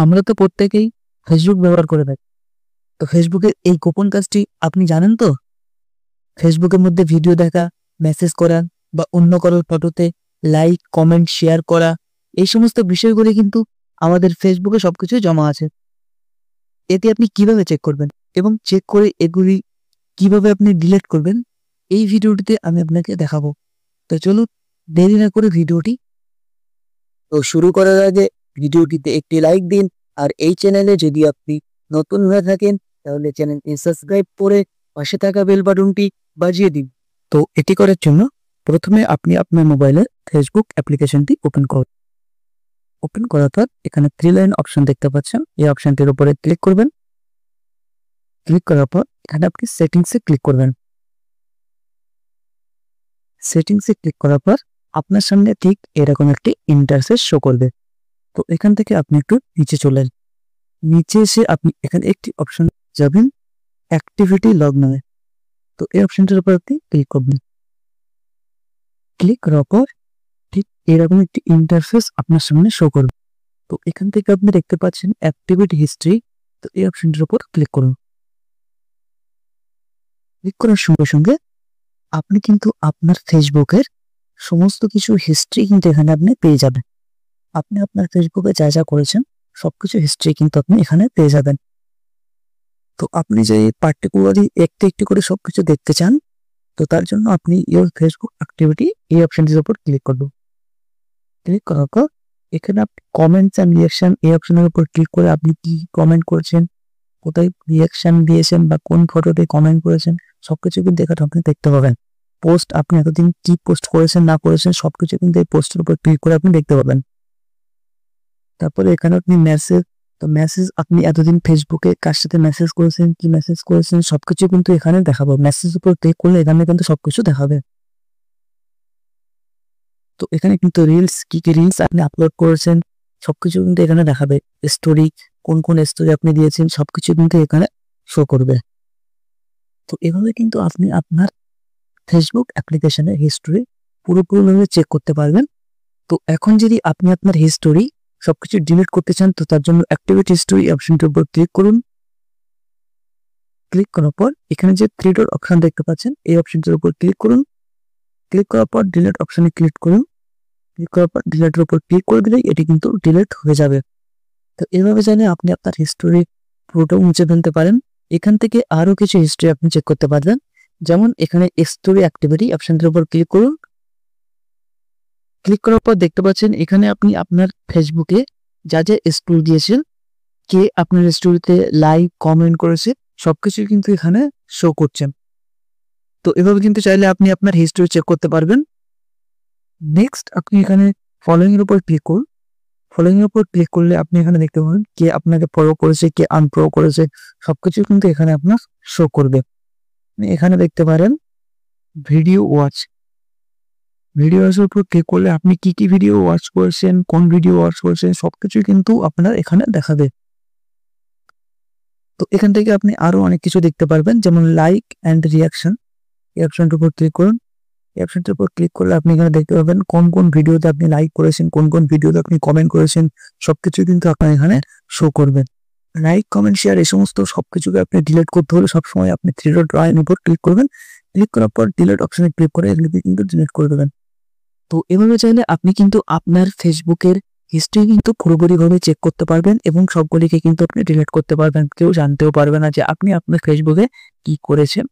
আমরা তো প্রত্যেকেই ফেসবুক ব্যবহার করে থাকি। তো ফেসবুকের এই গোপন কাজটি আপনি জানেন তো? ফেসবুকের মধ্যে ভিডিও দেখা, মেসেজ করা বা অন্য কারোর ফটোতে লাইক, কমেন্ট, শেয়ার করা, এই সমস্ত বিষয়গুলি কিন্তু আমাদের ফেসবুকে সবকিছু জমা আছে। এতে আপনি কিভাবে চেক করবেন এবং চেক করে এগুলি কিভাবে আপনি ডিলিট করবেন, এই ভিডিওটিতে আমি আপনাকে দেখাবো। তো চলুন দেরি না করে ভিডিওটি শুরু করার আগে ভিডিওটিতে একটি লাইক দিন, আর এই চ্যানেলে যদি আপনি নতুন হয়ে থাকেন তাহলে চ্যানেলটি সাবস্ক্রাইব করে পাশে থাকা বেল বাটনটি বাজিয়ে দিন। তো এটি করার জন্য প্রথমে আপনি আপনার মোবাইলে ফেসবুক অ্যাপ্লিকেশনটি ওপেন করুন। ওপেন করার পর এখানে 3 লাইন অপশন দেখতে পাচ্ছেন, এই অপশনটির উপরে ক্লিক করবেন। ক্লিক করার পর এখানে আপনি সেটিংসে ক্লিক করবেন। সেটিংসে ক্লিক করার পর আপনার সামনে ঠিক এরকম একটি ইন্টারফেস শো করবে। তো এখান থেকে আপনি একটু নিচে চলেন। নিচে এসে আপনি এখানে একটি অপশন যাবেন, অ্যাক্টিভিটি লগ নামে। তো এই অপশনটার উপর আপনি ক্লিক করবেন। ক্লিক করার পর ঠিক এরকম একটি ইন্টারফেস আপনার সামনে শো করবে। তো এখান থেকে আপনি দেখতে পাচ্ছেন অ্যাক্টিভিটি হিস্ট্রি। তো এই অপশনটার উপর ক্লিক করুন। ক্লিক করার সঙ্গে সঙ্গে আপনি কিন্তু আপনার ফেসবুকের সমস্ত কিছু হিস্ট্রি কিন্তু এখানে আপনি পেয়ে যাবেন। আপনি আপনার ফেসবুকে যা যা করেছেন সবকিছু হিস্ট্রি কিন্তু আপনি এখানে পেয়ে যাবেন। তো আপনি যে পার্টিকুলারলি একটি একটি করে সবকিছু দেখতে চান, তো তার জন্য আপনি ইওর ফেসবুক অ্যাক্টিভিটি এই অপশনটির উপর ক্লিক করবেন। ক্লিক করার পর এখানে আপনি কমেন্টস অ্যান্ড রিয়াকশন এই অপশনের উপর ক্লিক করে আপনি কি কমেন্ট করেছেন, কোথায় রিয়াকশন দিয়েছেন বা কোন ফটোতে কমেন্ট করেছেন সবকিছু কিন্তু এখানে আপনি দেখতে পাবেন। পোস্ট আপনি এতদিন কি পোস্ট করেছেন না করেছেন সবকিছু কিন্তু এই পোস্টের উপর ক্লিক করে আপনি দেখতে পাবেন। তারপরে এখানে আপনি মেসেজ, তো মেসেজ আপনি এতদিন ফেসবুকে কার সাথে মেসেজ করেছেন, কি মেসেজ করেছেন সবকিছু কিন্তু এখানে দেখাবো। মেসেজ উপর ক্লিক করলে এখানে কিন্তু সবকিছু দেখাবে। তো এখানে কিন্তু রিলস, কি কি রিলস আপনি আপলোড করেছেন সবকিছু কিন্তু এখানে দেখাবে। স্টোরি, কোন কোন স্টোরি আপনি দিয়েছেন সবকিছু কিন্তু এখানে শো করবে। তো এভাবে কিন্তু আপনি আপনার ফেসবুক অ্যাপ্লিকেশনের হিস্টোরি পুরোপুরিভাবে চেক করতে পারবেন। তো এখন যদি আপনি আপনার হিস্টোরি সবকিছু ডিলিট করতে চান, তো তার জন্য অ্যাক্টিভিটি হিস্টোরি অপশনটির উপর ক্লিক করুন। ক্লিক করার পর এখানে যে 3 ডট অপশন দেখতে পাচ্ছেন এই অপশনটির উপর ক্লিক করুন। ক্লিক করার পর ডিলিট অপশনে ক্লিক করুন। ক্লিক করার পর ডিলিটের উপর ক্লিক করে দিলেই এটি কিন্তু ডিলিট হয়ে যাবে। তো এভাবে চাইলে আপনি আপনার হিস্টোরি পুরোটা মুছে ফেলতে পারেন। এখান থেকে আরো কিছু হিস্ট্রি আপনি চেক করতে পারবেন, যেমন এখানে স্টোরি অ্যাক্টিভিটি অপশনটির উপর ক্লিক করুন। ক্লিক করার পর দেখতে পাচ্ছেন এখানে আপনি আপনার ফেসবুকে যা যা স্টোরি দিয়েছেন, কে আপনার স্টোরিতে লাইক, কমেন্ট করেছে সবকিছু কিন্তু এখানে শো করছেন। তো এভাবে কিন্তু চাইলে আপনি আপনার হিস্ট্রি চেক করতে পারবেন। নেক্সট আপনি এখানে ফলোইং এর উপর ক্লিক করুন। ফলোইং এর উপর ক্লিক করলে আপনি এখানে দেখতে পাবেন কে আপনাকে ফলো করেছে, কে আনফলো করেছে সবকিছু কিন্তু এখানে আপনার শো করবে। এখানে দেখতে পারেন ভিডিও ওয়াচ। ভিডিও ওয়াচের উপর ক্লিক করলে আপনি কি কি ভিডিও ওয়াচ করেছেন, কোন ভিডিও ওয়াচ করেছেন সবকিছু কিন্তু আপনার এখানে দেখাবে। তো এখান থেকে আপনি আরো অনেক কিছু দেখতে পারবেন, যেমন লাইক অ্যান্ড রিয়াকশন এই অপশনটির উপর ক্লিক করুন। এই অপশনটির উপর ক্লিক করলে আপনি এখানে দেখতে পাবেন কোন কোন ভিডিওতে আপনি লাইক করেছেন, কোন কোন ভিডিওতে আপনি কমেন্ট করেছেন সবকিছু কিন্তু আপনার এখানে শো করবে। লাইক, কমেন্ট, শেয়ার এই সমস্ত সবকিছুকে আপনি ডিলিট করতে হলে সবসময় আপনি 3 ডট লাইনের উপর ক্লিক করবেন। ক্লিক করার পর ডিলিট অপশনে ক্লিক করে এগুলিকে কিন্তু ডিলিট করে দেবেন। তো এভাবে চাইলে আপনি কিন্তু আপনার ফেসবুকের হিস্ট্রি কিন্তু পুরোপুরিভাবে চেক করতে পারবেন এবং সবগুলিকে কিন্তু আপনি ডিলিট করতে পারবেন। কেউ জানতেও পারবে না যে আপনি আপনার ফেসবুকে কি করেছেন